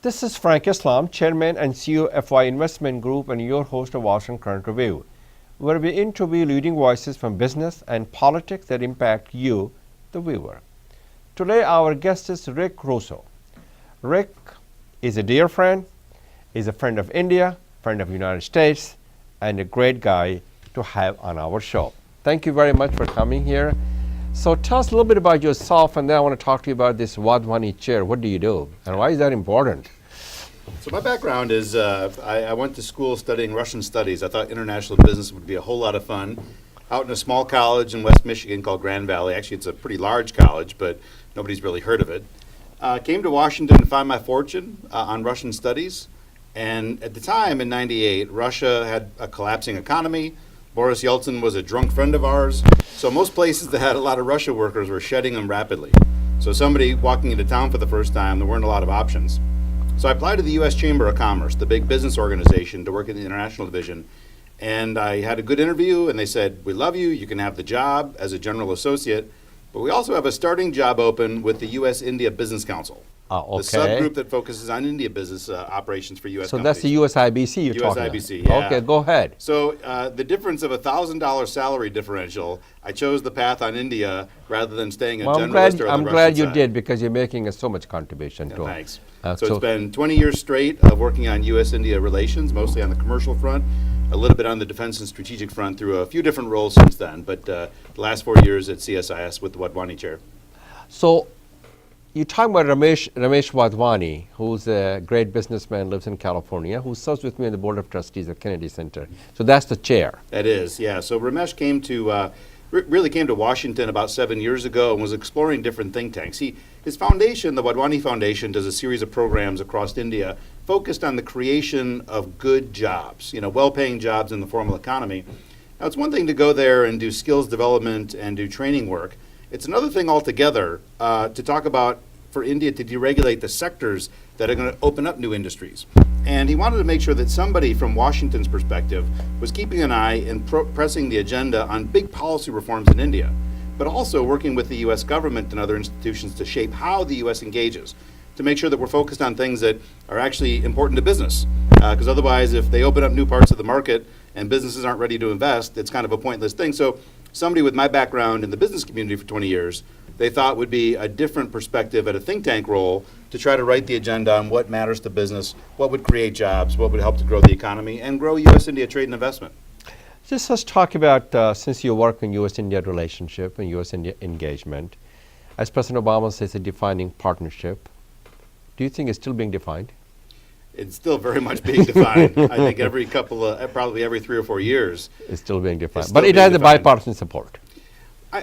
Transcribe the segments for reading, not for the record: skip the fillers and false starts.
This is Frank Islam, Chairman and CEO of FY Investment Group and your host of Washington Current Review, where we interview leading voices from business and politics that impact you, the viewer. Today our guest is Rick Rossow. Rick is a dear friend, is a friend of India, friend of the United States, and a great guy to have on our show. Thank you very much for coming here. So tell us a little bit about yourself, and then I want to talk to you about this Wadhwani chair. What do you do, and why is that important? So my background is I went to school studying Russian studies. I thought international business would be a whole lot of fun. Out in a small college in West Michigan called Grand Valley. Actually, it's a pretty large college, but nobody's really heard of it. Came to Washington to find my fortune on Russian studies. And at the time, in '98, Russia had a collapsing economy. Boris Yeltsin was a drunk friend of ours. So most places that had a lot of Russia workers were shedding them rapidly. So somebody walking into town for the first time, there weren't a lot of options. So I applied to the U.S. Chamber of Commerce, the big business organization, to work in the international division. And I had a good interview, and they said, we love you, you can have the job as a general associate, but we also have a starting job open with the U.S.-India Business Council. Okay. The subgroup that focuses on India business operations for U.S. So companies. that's the USIBC you're talking about? USIBC, yeah. Okay, go ahead. So the difference of $1,000 salary differential, I chose the path on India rather than staying a generalist or on the I'm Russian glad you side. did, because you're making so much contribution to it. Thanks. So So it's been 20 years straight of working on U.S.-India relations, mostly on the commercial front, a little bit on the defense and strategic front through a few different roles since then, but the last 4 years at CSIS with the Wadhwani chair. So you're talking about Ramesh Wadhwani, who's a great businessman, lives in California, who serves with me on the board of trustees at Kennedy Center. So that's the chair. That is, yeah. So Ramesh came to really came to Washington about 7 years ago and was exploring different think tanks. His foundation, the Wadhwani Foundation, does a series of programs across India focused on the creation of good jobs, well-paying jobs in the formal economy. Now, it's one thing to go there and do skills development and do training work. It's another thing altogether to talk about for India to deregulate the sectors that are going to open up new industries. And he wanted to make sure that somebody from Washington's perspective was keeping an eye and pressing the agenda on big policy reforms in India, but also working with the U.S. government and other institutions to shape how the U.S. engages, to make sure that we're focused on things that are actually important to business. Because otherwise, if they open up new parts of the market and businesses aren't ready to invest, it's kind of a pointless thing. So somebody with my background in the business community for 20 years, they thought would be a different perspective at a think tank role to try to write the agenda on what matters to business, what would create jobs, what would help to grow the economy, and grow U.S.-India trade and investment. Just let's talk about, since you work in U.S.-India relationship and U.S.-India engagement, as President Obama says, a defining partnership. Do you think it's still being defined? It's still very much being defined. I think every probably every 3 or 4 years. It's still being defined. It's But still it being has a defined. bipartisan support.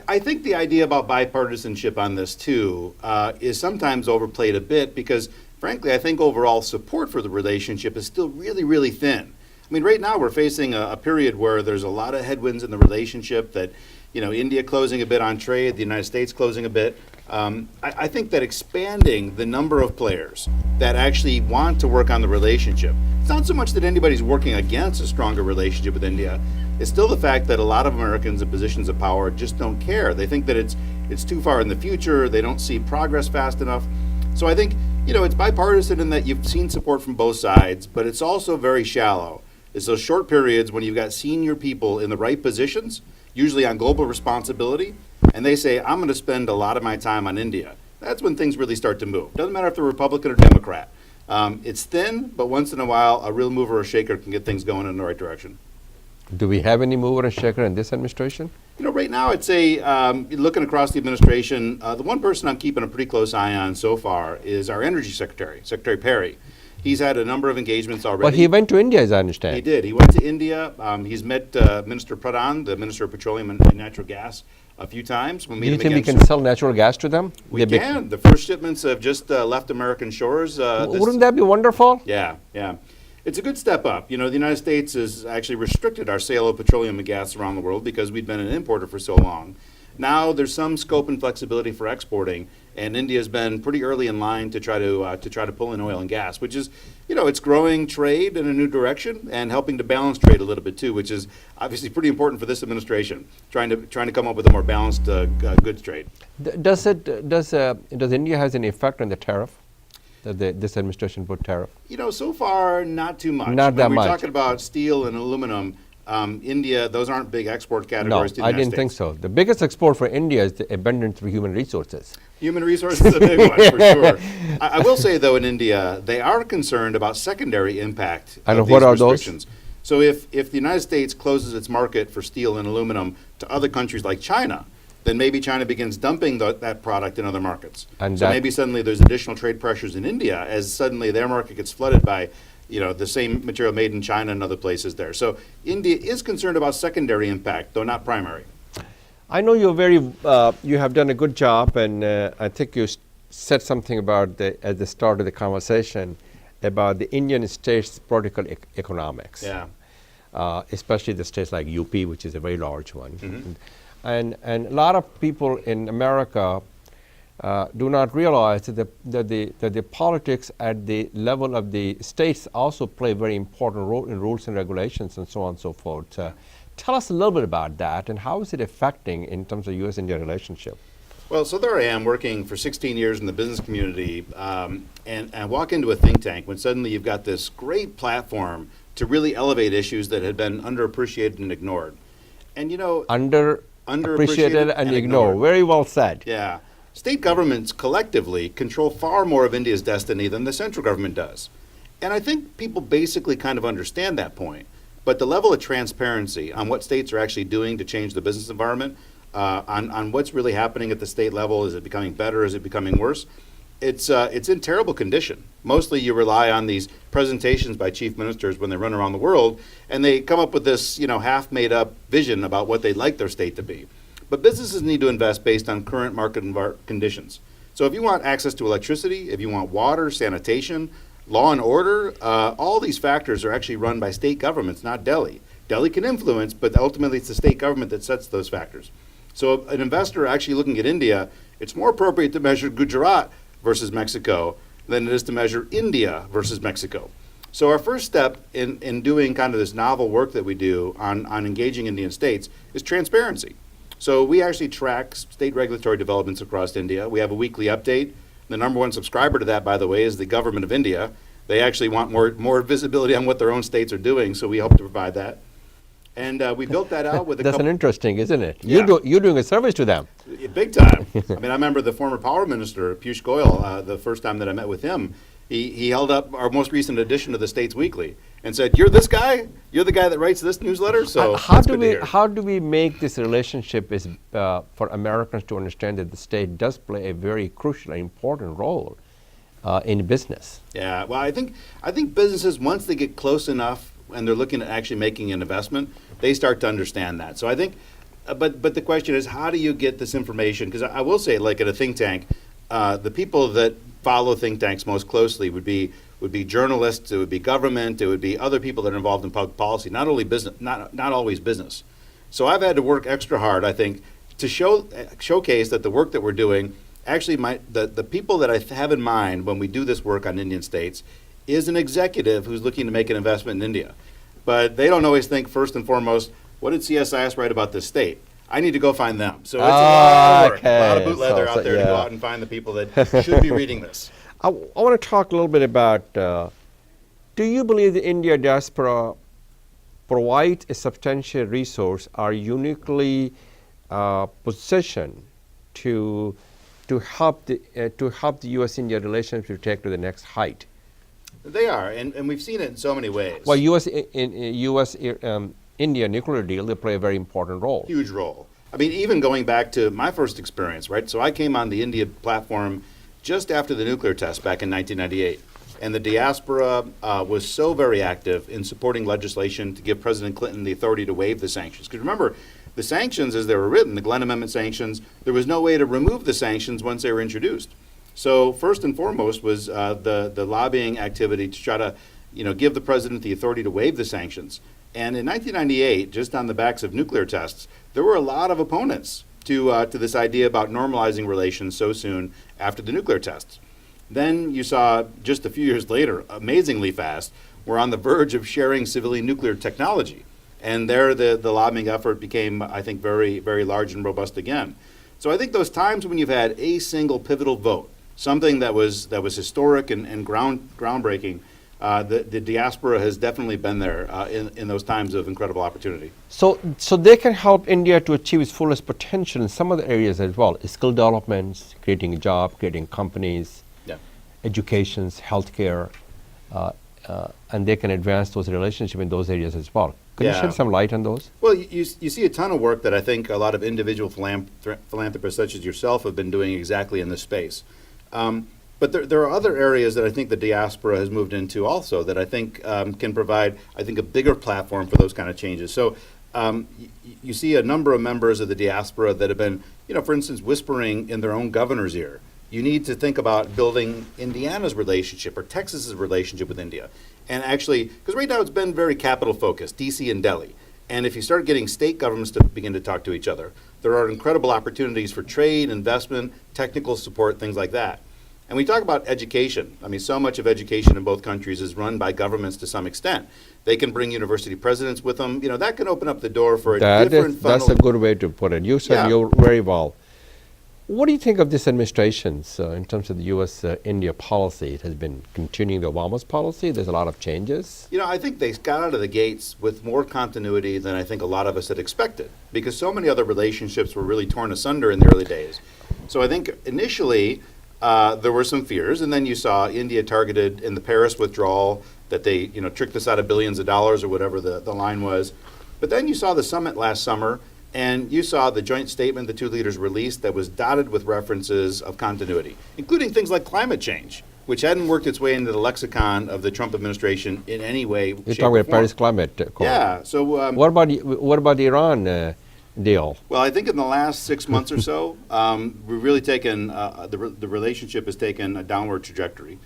I think the idea about bipartisanship on this, too, is sometimes overplayed a bit because, frankly, I think overall support for the relationship is still really, really thin. I mean, right now we're facing a period where there's a lot of headwinds in the relationship that, India closing a bit on trade, the United States closing a bit. I think that expanding the number of players that actually want to work on the relationship, it's not so much that anybody's working against a stronger relationship with India. It's still the fact that a lot of Americans in positions of power just don't care. They think that it's too far in the future. They don't see progress fast enough. So I think, it's bipartisan in that you've seen support from both sides, but it's also very shallow. It's those short periods when you've got senior people in the right positions, usually on global responsibility, and they say, I'm going to spend a lot of my time on India. That's when things really start to move. Doesn't matter if they're Republican or Democrat. It's thin, but once in a while, a real mover or shaker can get things going in the right direction. Do we have any mover and shaker in this administration? Right now, I'd say, looking across the administration, the one person I'm keeping a pretty close eye on so far is our Energy Secretary, Secretary Perry. He's had a number of engagements already. But he went to India, as I understand. He did. He went to India. He's met Minister Pradhan, the Minister of Petroleum and Natural Gas, a few times. We'll meet Do you him think we again can sell natural gas to them? We can. The first shipments have just left American shores. Wouldn't that be wonderful? Yeah. It's a good step up. The United States has actually restricted our sale of petroleum and gas around the world because we've been an importer for so long. Now there's some scope and flexibility for exporting, and India's been pretty early in line to try to pull in oil and gas, which is, it's growing trade in a new direction and helping to balance trade a little bit too, which is obviously pretty important for this administration, trying to come up with a more balanced goods trade. Does India has an effect on the tariff? that this administration put tariff? You know, so far, not too much. Not that when much. we're talking about steel and aluminum, India, those aren't big export No, categories to the I United didn't think States. so. The biggest export for India is the abundance of human resources. Human resources is a big one, for sure. I will say, though, in India, they are concerned about secondary impact And of what these are those? restrictions. So if the United States closes its market for steel and aluminum to other countries like China, then maybe China begins dumping that product in other markets. And so that- maybe suddenly there's additional trade pressures in India as suddenly their market gets flooded by the same material made in China and other places there. So India is concerned about secondary impact, though not primary. I know you have done a good job, and I think you said something about at the start of the conversation about the Indian states' political economics. Yeah. Especially the states like UP, which is a very large one. And a lot of people in America do not realize that the politics at the level of the states also play a very important role in rules and regulations and so on and so forth. Tell us a little bit about that, and how is it affecting in terms of U.S.-India relationship? Well, so there I am working for 16 years in the business community, and I walk into a think tank when suddenly you've got this great platform to really elevate issues that had been underappreciated and ignored. And Underappreciated and ignored. Very well said. Yeah. State governments collectively control far more of India's destiny than the central government does. And I think people basically kind of understand that point. But the level of transparency on what states are actually doing to change the business environment, on what's really happening at the state level, is it becoming better, is it becoming worse? It's in terrible condition. Mostly you rely on these presentations by chief ministers when they run around the world, and they come up with this half-made-up vision about what they'd like their state to be. But businesses need to invest based on current market conditions. So if you want access to electricity, if you want water, sanitation, law and order, all these factors are actually run by state governments, not Delhi. Delhi can influence, but ultimately it's the state government that sets those factors. So an investor actually looking at India, it's more appropriate to measure Gujarat versus Mexico than it is to measure India versus Mexico. So our first step in doing kind of this novel work that we do on engaging Indian states is transparency. So we actually track state regulatory developments across India. We have a weekly update. The number one subscriber to that, by the way, is the government of India. They actually want more visibility on what their own states are doing, so we hope to provide that. And we built that out with a That's couple. interesting, isn't it? Yeah. You're doing a service to them. Big time. I mean, I remember the former power minister, Piyush Goyal, the first time that I met with him, he held up our most recent edition of the States Weekly and said, "You're this guy? You're the guy that writes this newsletter?" So how that's do good to we hear. how do we make this relationship for Americans to understand that the state does play a very crucial and important role in business? Yeah, well, I think businesses, once they get close enough and they're looking at actually making an investment, they start to understand that. So I think, but the question is, how do you get this information? Because I will say, like at a think tank, the people that follow think tanks most closely would be journalists, it would be government, it would be other people that are involved in public policy, not only business, not always business. So I've had to work extra hard, I think, to showcase that the work that we're doing, actually the people that I have in mind when we do this work on Indian states is an executive who's looking to make an investment in India. But they don't always think first and foremost, what did CSIS write about this state? I need to go find them. So it's a lot of work, a lot of boot leather out there to go out and find the people that should be reading this. I want to talk a little bit about, do you believe the India diaspora provides a substantial resource, are uniquely positioned to help the U.S.-India relationship to take to the next height? They are, and we've seen it in so many ways. Well, U.S.-India nuclear deal, they play a very important role. Huge role. I mean, even going back to my first experience, right? So I came on the India platform just after the nuclear test back in 1998. And the diaspora was so very active in supporting legislation to give President Clinton the authority to waive the sanctions. Because remember, the sanctions as they were written, the Glenn Amendment sanctions, there was no way to remove the sanctions once they were introduced. So first and foremost was the lobbying activity to try to give the president the authority to waive the sanctions. And in 1998, just on the backs of nuclear tests, there were a lot of opponents to this idea about normalizing relations so soon after the nuclear tests. Then you saw just a few years later, amazingly fast, we're on the verge of sharing civilian nuclear technology. And there the lobbying effort became, I think, very, very large and robust again. So I think those times when you've had a single pivotal vote something that was historic and groundbreaking. The diaspora has definitely been there in those times of incredible opportunity. So they can help India to achieve its fullest potential in some other areas as well. Skill developments, creating a job, creating companies, Yeah. educations, healthcare, and they can advance those relationships in those areas as well. Could you Yeah. shed some light on those? Well, you see a ton of work that I think a lot of individual philanthropists such as yourself have been doing exactly in this space. But there are other areas that I think the diaspora has moved into also that I think can provide, I think, a bigger platform for those kind of changes. So you see a number of members of the diaspora that have been, for instance, whispering in their own governor's ear. You need to think about building Indiana's relationship or Texas's relationship with India. And actually, because right now it's been very capital focused, DC and Delhi. And if you start getting state governments to begin to talk to each other, there are incredible opportunities for trade, investment, technical support, things like that. And we talk about education. I mean, so much of education in both countries is run by governments to some extent. They can bring university presidents with them. That can open up the door for a different funnel. That's a good way to put it. You said you're very well. What do you think of this administration's in terms of the U.S.-India policy? It has been continuing the Obama's policy. There's a lot of changes. I think they got out of the gates with more continuity than I think a lot of us had expected, because so many other relationships were really torn asunder in the early days. So I think initially there were some fears, and then you saw India targeted in the Paris withdrawal that they tricked us out of billions of dollars or whatever the line was. But then you saw the summit last summer, and you saw the joint statement the two leaders released that was dotted with references of continuity, including things like climate change, which hadn't worked its way into the lexicon of the Trump administration in any way, You're shape, or talking about form. Paris Climate Accord. Yeah. So What about the Iran deal? well, I think in the last 6 months or so, we've really taken the relationship has taken a downward trajectory.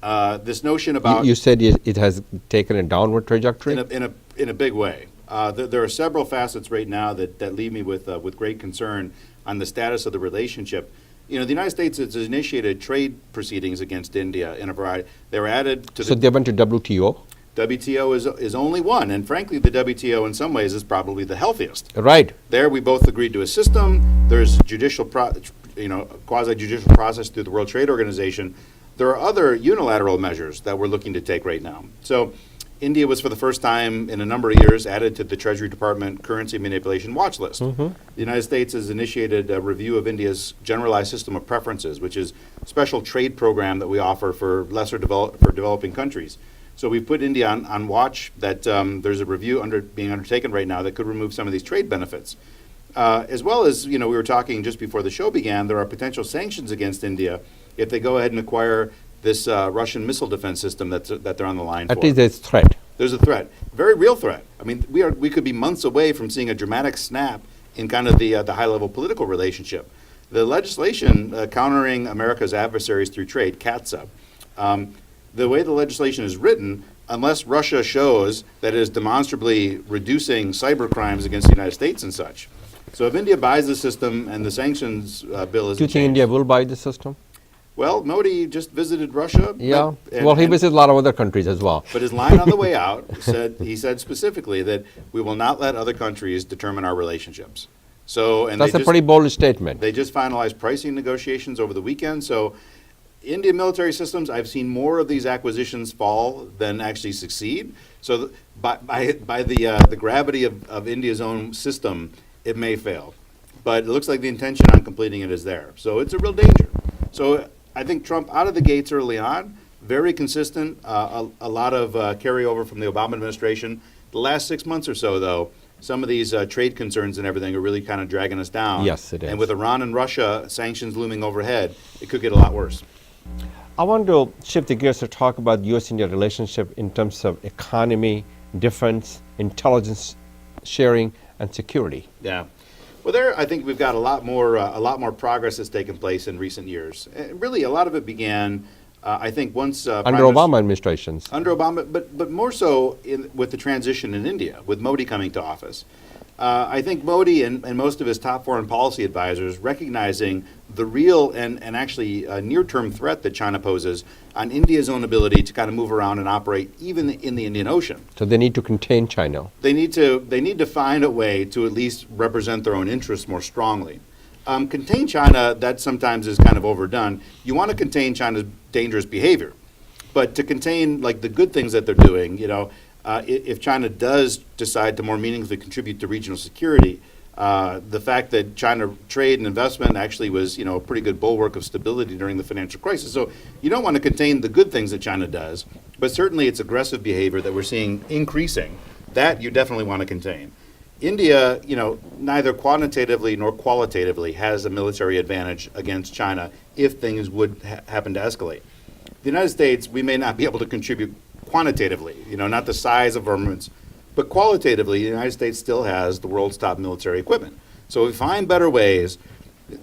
This notion about You said it has taken a downward trajectory? in a big way. There are several facets right now that leave me with great concern on the status of the relationship. The United States has initiated trade proceedings against India in a variety. They were added to So the they went to WTO? WTO is only one, and frankly, the WTO in some ways is probably the healthiest. Right. There, we both agreed to a system. There's quasi-judicial process through the World Trade Organization. There are other unilateral measures that we're looking to take right now. So India was for the first time in a number of years added to the Treasury Department currency manipulation watch list. The United States has initiated a review of India's generalized system of preferences, which is a special trade program that we offer for developing countries. So we've put India on watch that there's a review being undertaken right now that could remove some of these trade benefits. As well as, we were talking just before the show began, there are potential sanctions against India if they go ahead and acquire this Russian missile defense system that they're on the line for. At least there's threat. There's a threat, very real threat. I mean, we could be months away from seeing a dramatic snap in kind of the high-level political relationship. The legislation countering America's adversaries through trade, CATSA, the way the legislation is written, unless Russia shows that it is demonstrably reducing cyber crimes against the United States and such. So if India buys the system and the sanctions bill is Do you think India will buy the system? Well, Modi just visited Russia. Yeah. He visited a lot of other countries as well. But his line on the way out he said specifically that we will not let other countries determine our relationships. That's a pretty bold statement. They just finalized pricing negotiations over the weekend. So Indian military systems, I've seen more of these acquisitions fall than actually succeed. So by the gravity of India's own system, it may fail. But it looks like the intention on completing it is there. So it's a real danger. So I think Trump out of the gates early on, very consistent, a lot of carryover from the Obama administration. The last 6 months or so, though, some of these trade concerns and everything are really kind of dragging us down. Yes, it is. And with Iran and Russia sanctions looming overhead, it could get a lot worse. I want to shift the gears to talk about U.S.-India relationship in terms of economy, defense, intelligence sharing, and security. Yeah. Well, there I think we've got a lot more progress that's taken place in recent years. Really, a lot of it began, I think, once under Obama administrations. Under Obama, but more so with the transition in India, with Modi coming to office. I think Modi and most of his top foreign policy advisors recognizing the real and actually near-term threat that China poses on India's own ability to kind of move around and operate even in the Indian Ocean. So they need to contain China. They need to find a way to at least represent their own interests more strongly. Contain China, that sometimes is kind of overdone. You want to contain China's dangerous behavior. But to contain like the good things that they're doing, if China does decide to more meaningfully contribute to regional security, the fact that China trade and investment actually was, a pretty good bulwark of stability during the financial crisis. So you don't want to contain the good things that China does, but certainly its aggressive behavior that we're seeing increasing, that you definitely want to contain. India, neither quantitatively nor qualitatively has a military advantage against China if things would happen to escalate. The United States, we may not be able to contribute quantitatively, not the size of armaments, but qualitatively, the United States still has the world's top military equipment. So we find better ways.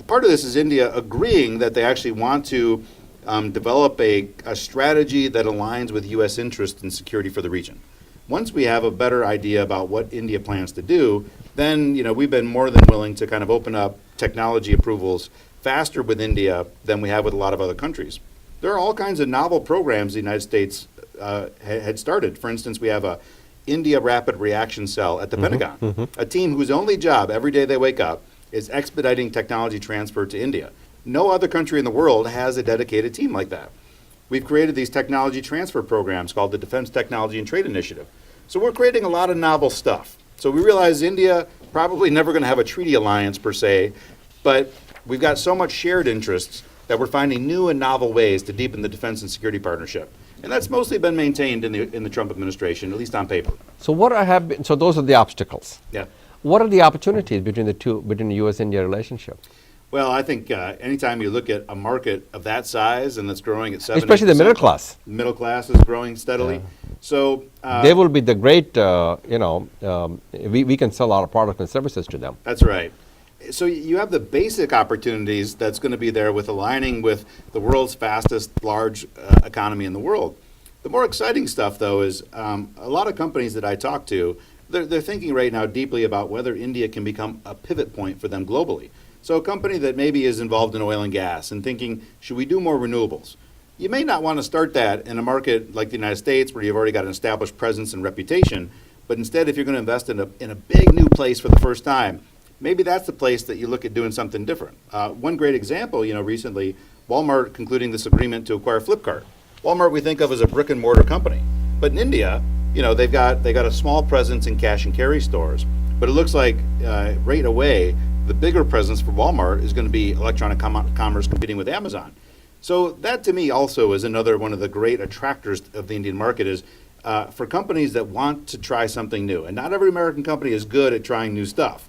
Part of this is India agreeing that they actually want to develop a strategy that aligns with U.S. interests and security for the region. Once we have a better idea about what India plans to do, then we've been more than willing to kind of open up technology approvals faster with India than we have with a lot of other countries. There are all kinds of novel programs the United States had started. For instance, we have a India Rapid Reaction Cell at the Pentagon, a team whose only job every day they wake up is expediting technology transfer to India. No other country in the world has a dedicated team like that. We've created these technology transfer programs called the Defense Technology and Trade Initiative. So we're creating a lot of novel stuff. So we realize India probably never going to have a treaty alliance per se, but we've got so much shared interests that we're finding new and novel ways to deepen the defense and security partnership. And that's mostly been maintained in the Trump administration, at least on paper. So so those are the obstacles. Yeah. What are the opportunities between the U.S.-India relationship? Well, I think anytime you look at a market of that size and that's growing at 7%, especially the middle class. Middle class is growing steadily. Yeah. So they will be the great, we can sell our products and services to them. That's right. So you have the basic opportunities that's going to be there with aligning with the world's fastest large economy in the world. The more exciting stuff, though, is a lot of companies that I talk to, they're thinking right now deeply about whether India can become a pivot point for them globally. So a company that maybe is involved in oil and gas and thinking, should we do more renewables? You may not want to start that in a market like the United States where you've already got an established presence and reputation, but instead if you're going to invest in a big new place for the first time, maybe that's the place that you look at doing something different. One great example, recently, Walmart concluding this agreement to acquire Flipkart. Walmart we think of as a brick and mortar company, but in India, they've got a small presence in cash and carry stores. But it looks like right away, the bigger presence for Walmart is going to be electronic commerce competing with Amazon. So that to me also is another one of the great attractors of the Indian market is for companies that want to try something new. And not every American company is good at trying new stuff.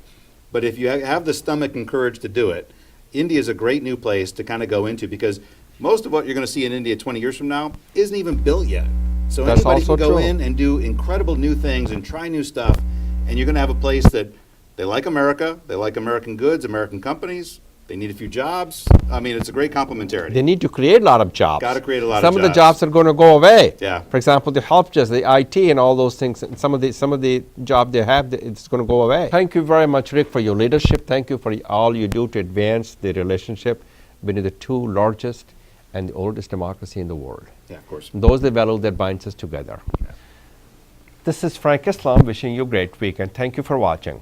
But if you have the stomach and courage to do it, India is a great new place to kind of go into because most of what you're going to see in India 20 years from now isn't even built yet. So That's anybody can go true. in and do incredible new things and try new stuff, and you're going to have a place that they like America, they like American goods, American companies, they need a few jobs. I mean, it's a great complementarity. They need to create a lot of jobs. Got to create a lot of Some jobs. of the jobs are going to go away. Yeah. For example, the help desk, the IT, and all those things. And some of the job they have, it's going to go away. Thank you very much, Rick, for your leadership. Thank you for all you do to advance the relationship between the two largest and the oldest democracy in the world. Yeah, of course. Those are the values that binds us together. This is Frank Islam wishing you a great week, and thank you for watching.